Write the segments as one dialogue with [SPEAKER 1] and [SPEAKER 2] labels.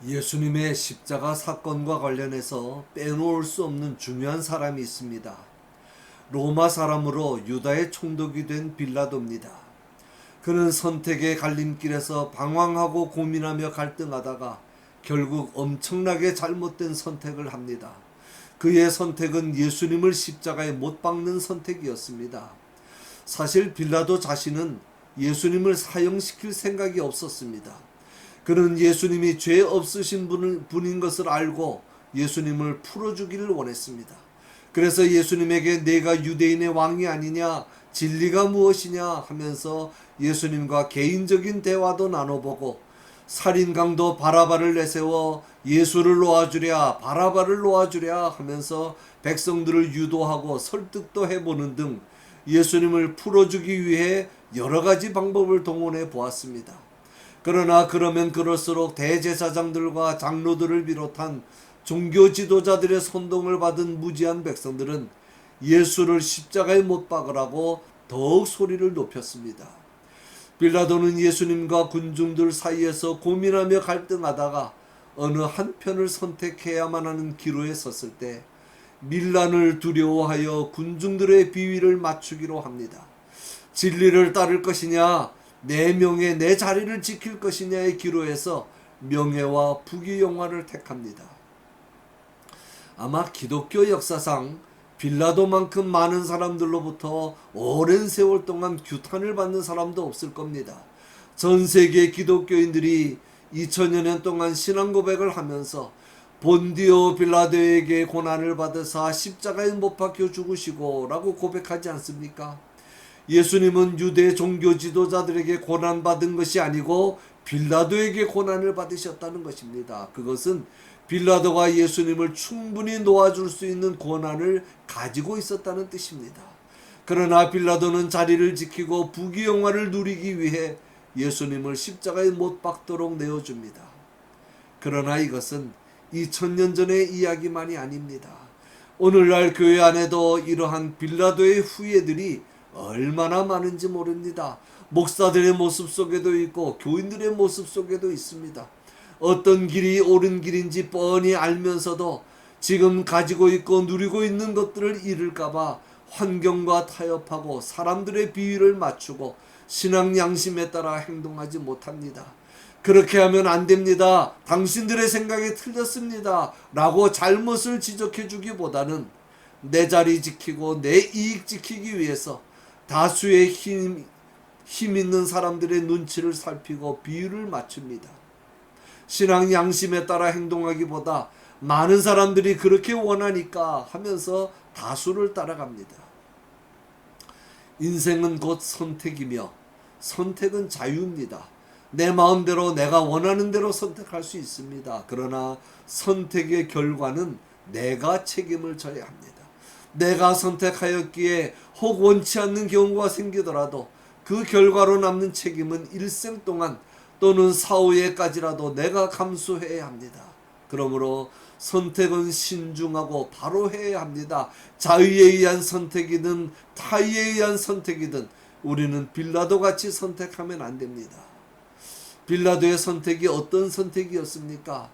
[SPEAKER 1] 예수님의 십자가 사건과 관련해서 빼놓을 수 없는 중요한 사람이 있습니다. 로마 사람으로 유다의 총독이 된 빌라도입니다. 그는 선택의 갈림길에서 방황하고 고민하며 갈등하다가 결국 엄청나게 잘못된 선택을 합니다. 그의 선택은 예수님을 십자가에 못 박는 선택이었습니다. 사실 빌라도 자신은 예수님을 사형시킬 생각이 없었습니다. 그는 예수님이 죄 없으신 분인 것을 알고 예수님을 풀어주기를 원했습니다. 그래서 예수님에게 내가 유대인의 왕이 아니냐, 진리가 무엇이냐 하면서 예수님과 개인적인 대화도 나눠보고 살인강도 바라바를 내세워 예수를 놓아주랴, 바라바를 놓아주랴 하면서 백성들을 유도하고 설득도 해보는 등 예수님을 풀어주기 위해 여러 가지 방법을 동원해 보았습니다. 그러나 그러면 그럴수록 대제사장들과 장로들을 비롯한 종교 지도자들의 선동을 받은 무지한 백성들은 예수를 십자가에 못 박으라고 더욱 소리를 높였습니다. 빌라도는 예수님과 군중들 사이에서 고민하며 갈등하다가 어느 한편을 선택해야만 하는 기로에 섰을 때 밀란을 두려워하여 군중들의 비위를 맞추기로 합니다. 진리를 따를 것이냐, 내 명예, 내 자리를 지킬 것이냐의 기로에서 명예와 부귀영화를 택합니다. 아마 기독교 역사상 빌라도만큼 많은 사람들로부터 오랜 세월 동안 규탄을 받는 사람도 없을 겁니다. 전 세계 기독교인들이 2000여 년 동안 신앙 고백을 하면서 본디오 빌라도에게 고난을 받으사 십자가에 못 박혀 죽으시고 라고 고백하지 않습니까? 예수님은 유대 종교 지도자들에게 고난받은 것이 아니고 빌라도에게 고난을 받으셨다는 것입니다. 그것은 빌라도가 예수님을 충분히 놓아줄 수 있는 권한을 가지고 있었다는 뜻입니다. 그러나 빌라도는 자리를 지키고 부귀영화를 누리기 위해 예수님을 십자가에 못 박도록 내어줍니다. 그러나 이것은 2000년 전의 이야기만이 아닙니다. 오늘날 교회 안에도 이러한 빌라도의 후예들이 얼마나 많은지 모릅니다. 목사들의 모습 속에도 있고 교인들의 모습 속에도 있습니다. 어떤 길이 옳은 길인지 뻔히 알면서도 지금 가지고 있고 누리고 있는 것들을 잃을까봐 환경과 타협하고 사람들의 비위를 맞추고 신앙 양심에 따라 행동하지 못합니다. 그렇게 하면 안 됩니다. 당신들의 생각이 틀렸습니다. 라고 잘못을 지적해 주기보다는 내 자리 지키고 내 이익 지키기 위해서 다수의 힘 있는 사람들의 눈치를 살피고 비율을 맞춥니다. 신앙 양심에 따라 행동하기보다 많은 사람들이 그렇게 원하니까 하면서 다수를 따라갑니다. 인생은 곧 선택이며 선택은 자유입니다. 내 마음대로 내가 원하는 대로 선택할 수 있습니다. 그러나 선택의 결과는 내가 책임을 져야 합니다. 내가 선택하였기에 혹 원치 않는 경우가 생기더라도 그 결과로 남는 책임은 일생 동안 또는 사후에까지라도 내가 감수해야 합니다. 그러므로 선택은 신중하고 바로 해야 합니다. 자의에 의한 선택이든 타의에 의한 선택이든 우리는 빌라도 같이 선택하면 안 됩니다. 빌라도의 선택이 어떤 선택이었습니까?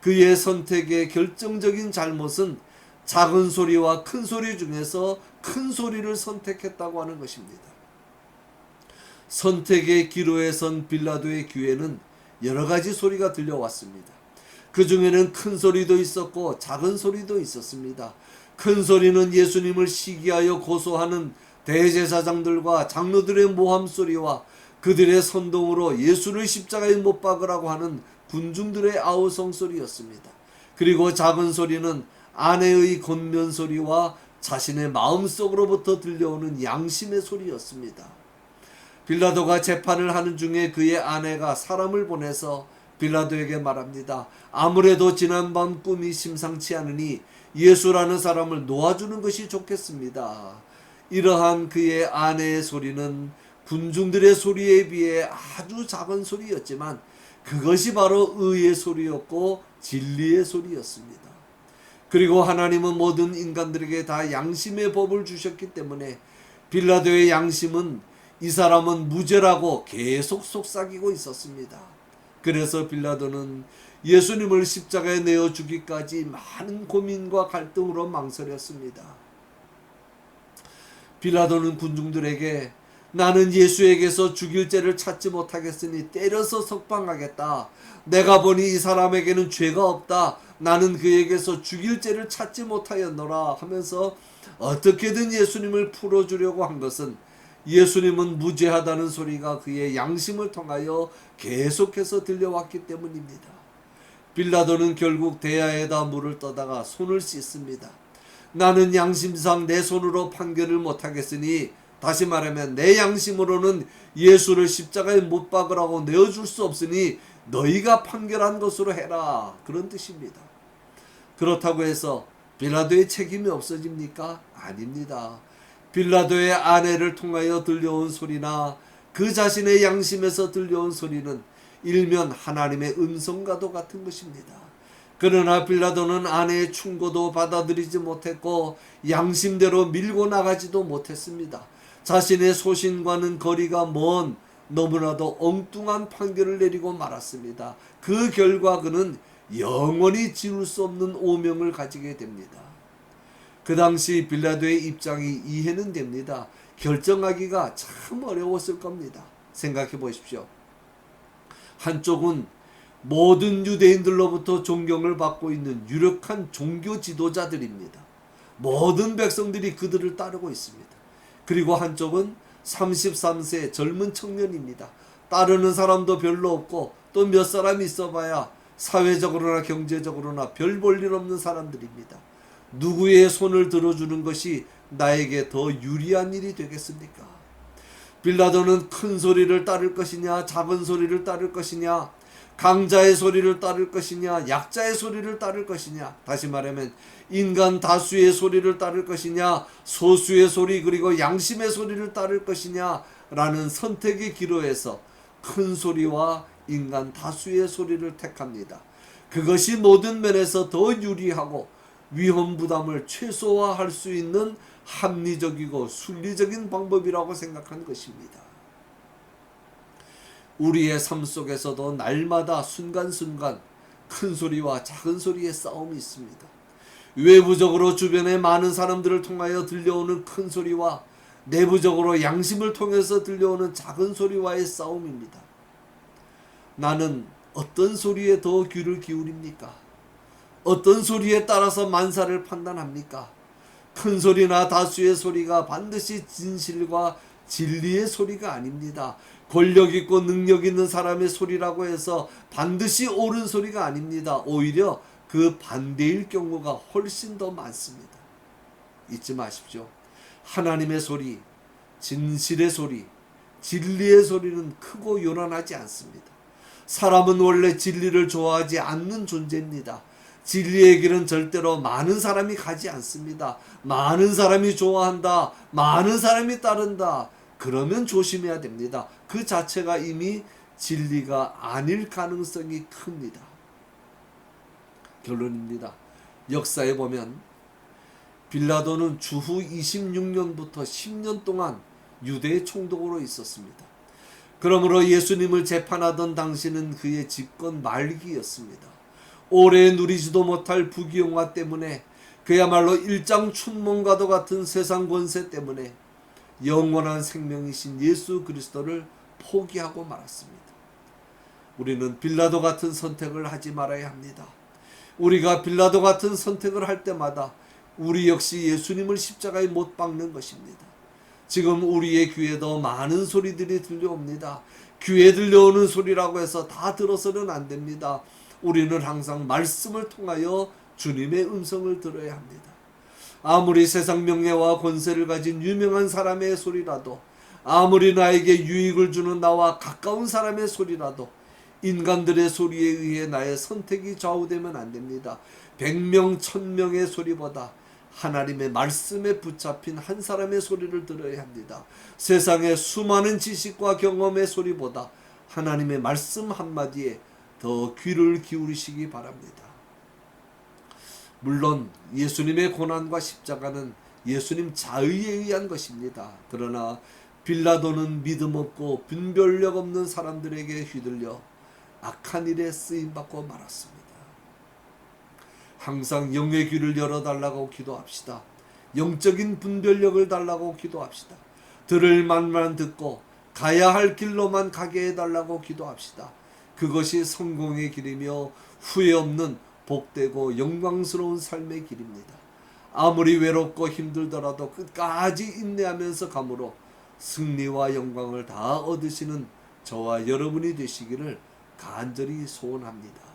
[SPEAKER 1] 그의 선택의 결정적인 잘못은 작은 소리와 큰 소리 중에서 큰 소리를 선택했다고 하는 것입니다. 선택의 기로에 선 빌라도의 귀에는 여러 가지 소리가 들려왔습니다. 그 중에는 큰 소리도 있었고 작은 소리도 있었습니다. 큰 소리는 예수님을 시기하여 고소하는 대제사장들과 장로들의 모함 소리와 그들의 선동으로 예수를 십자가에 못 박으라고 하는 군중들의 아우성 소리였습니다. 그리고 작은 소리는 아내의 권면 소리와 자신의 마음속으로부터 들려오는 양심의 소리였습니다. 빌라도가 재판을 하는 중에 그의 아내가 사람을 보내서 빌라도에게 말합니다. 아무래도 지난밤 꿈이 심상치 않으니 예수라는 사람을 놓아주는 것이 좋겠습니다. 이러한 그의 아내의 소리는 군중들의 소리에 비해 아주 작은 소리였지만 그것이 바로 의의 소리였고 진리의 소리였습니다. 그리고 하나님은 모든 인간들에게 다 양심의 법을 주셨기 때문에 빌라도의 양심은 이 사람은 무죄라고 계속 속삭이고 있었습니다. 그래서 빌라도는 예수님을 십자가에 내어 주기까지 많은 고민과 갈등으로 망설였습니다. 빌라도는 군중들에게 나는 예수에게서 죽일 죄를 찾지 못하겠으니 때려서 석방하겠다. 내가 보니 이 사람에게는 죄가 없다. 나는 그에게서 죽일 죄를 찾지 못하였노라 하면서 어떻게든 예수님을 풀어주려고 한 것은 예수님은 무죄하다는 소리가 그의 양심을 통하여 계속해서 들려왔기 때문입니다. 빌라도는 결국 대야에다 물을 떠다가 손을 씻습니다. 나는 양심상 내 손으로 판결을 못하겠으니, 다시 말하면 내 양심으로는 예수를 십자가에 못 박으라고 내어줄 수 없으니 너희가 판결한 것으로 해라, 그런 뜻입니다. 그렇다고 해서 빌라도의 책임이 없어집니까? 아닙니다. 빌라도의 아내를 통하여 들려온 소리나 그 자신의 양심에서 들려온 소리는 일면 하나님의 음성과도 같은 것입니다. 그러나 빌라도는 아내의 충고도 받아들이지 못했고 양심대로 밀고 나가지도 못했습니다. 자신의 소신과는 거리가 먼 너무나도 엉뚱한 판결을 내리고 말았습니다. 그 결과 그는 영원히 지울 수 없는 오명을 가지게 됩니다. 그 당시 빌라도의 입장이 이해는 됩니다. 결정하기가 참 어려웠을 겁니다. 생각해 보십시오. 한쪽은 모든 유대인들로부터 존경을 받고 있는 유력한 종교 지도자들입니다. 모든 백성들이 그들을 따르고 있습니다. 그리고 한쪽은 33세 젊은 청년입니다. 따르는 사람도 별로 없고 또 몇 사람이 있어봐야 사회적으로나 경제적으로나 별 볼 일 없는 사람들입니다. 누구의 손을 들어주는 것이 나에게 더 유리한 일이 되겠습니까? 빌라도는 큰 소리를 따를 것이냐, 작은 소리를 따를 것이냐, 강자의 소리를 따를 것이냐, 약자의 소리를 따를 것이냐, 다시 말하면 인간 다수의 소리를 따를 것이냐, 소수의 소리 그리고 양심의 소리를 따를 것이냐 라는 선택의 기로에서 큰 소리와 인간 다수의 소리를 택합니다. 그것이 모든 면에서 더 유리하고 위험 부담을 최소화할 수 있는 합리적이고 순리적인 방법이라고 생각한 것입니다. 우리의 삶 속에서도 날마다 순간순간 큰 소리와 작은 소리의 싸움이 있습니다. 외부적으로 주변의 많은 사람들을 통하여 들려오는 큰 소리와 내부적으로 양심을 통해서 들려오는 작은 소리와의 싸움입니다. 나는 어떤 소리에 더 귀를 기울입니까? 어떤 소리에 따라서 만사를 판단합니까? 큰 소리나 다수의 소리가 반드시 진실과 진리의 소리가 아닙니다. 권력 있고 능력 있는 사람의 소리라고 해서 반드시 옳은 소리가 아닙니다. 오히려 그 반대일 경우가 훨씬 더 많습니다. 잊지 마십시오. 하나님의 소리, 진실의 소리, 진리의 소리는 크고 요란하지 않습니다. 사람은 원래 진리를 좋아하지 않는 존재입니다. 진리의 길은 절대로 많은 사람이 가지 않습니다. 많은 사람이 좋아한다, 많은 사람이 따른다, 그러면 조심해야 됩니다. 그 자체가 이미 진리가 아닐 가능성이 큽니다. 결론입니다. 역사에 보면 빌라도는 주후 26년부터 10년 동안 유대의 총독으로 있었습니다. 그러므로 예수님을 재판하던 당시는 그의 집권 말기였습니다. 오래 누리지도 못할 부귀영화 때문에, 그야말로 일장춘몽과도 같은 세상 권세 때문에 영원한 생명이신 예수 그리스도를 포기하고 말았습니다. 우리는 빌라도 같은 선택을 하지 말아야 합니다. 우리가 빌라도 같은 선택을 할 때마다 우리 역시 예수님을 십자가에 못 박는 것입니다. 지금 우리의 귀에도 많은 소리들이 들려옵니다. 귀에 들려오는 소리라고 해서 다 들어서는 안 됩니다. 우리는 항상 말씀을 통하여 주님의 음성을 들어야 합니다. 아무리 세상 명예와 권세를 가진 유명한 사람의 소리라도, 아무리 나에게 유익을 주는 나와 가까운 사람의 소리라도 인간들의 소리에 의해 나의 선택이 좌우되면 안 됩니다. 100명 1000명의 소리보다 하나님의 말씀에 붙잡힌 한 사람의 소리를 들어야 합니다. 세상의 수많은 지식과 경험의 소리보다 하나님의 말씀 한마디에 더 귀를 기울이시기 바랍니다. 물론 예수님의 고난과 십자가는 예수님 자의에 의한 것입니다. 그러나 빌라도는 믿음 없고 분별력 없는 사람들에게 휘둘려 악한 일에 쓰임받고 말았습니다. 항상 영의 귀를 열어달라고 기도합시다. 영적인 분별력을 달라고 기도합시다. 들을 말만 듣고 가야 할 길로만 가게 해달라고 기도합시다. 그것이 성공의 길이며 후회 없는 복되고 영광스러운 삶의 길입니다. 아무리 외롭고 힘들더라도 끝까지 인내하면서 감으로 승리와 영광을 다 얻으시는 저와 여러분이 되시기를 간절히 소원합니다.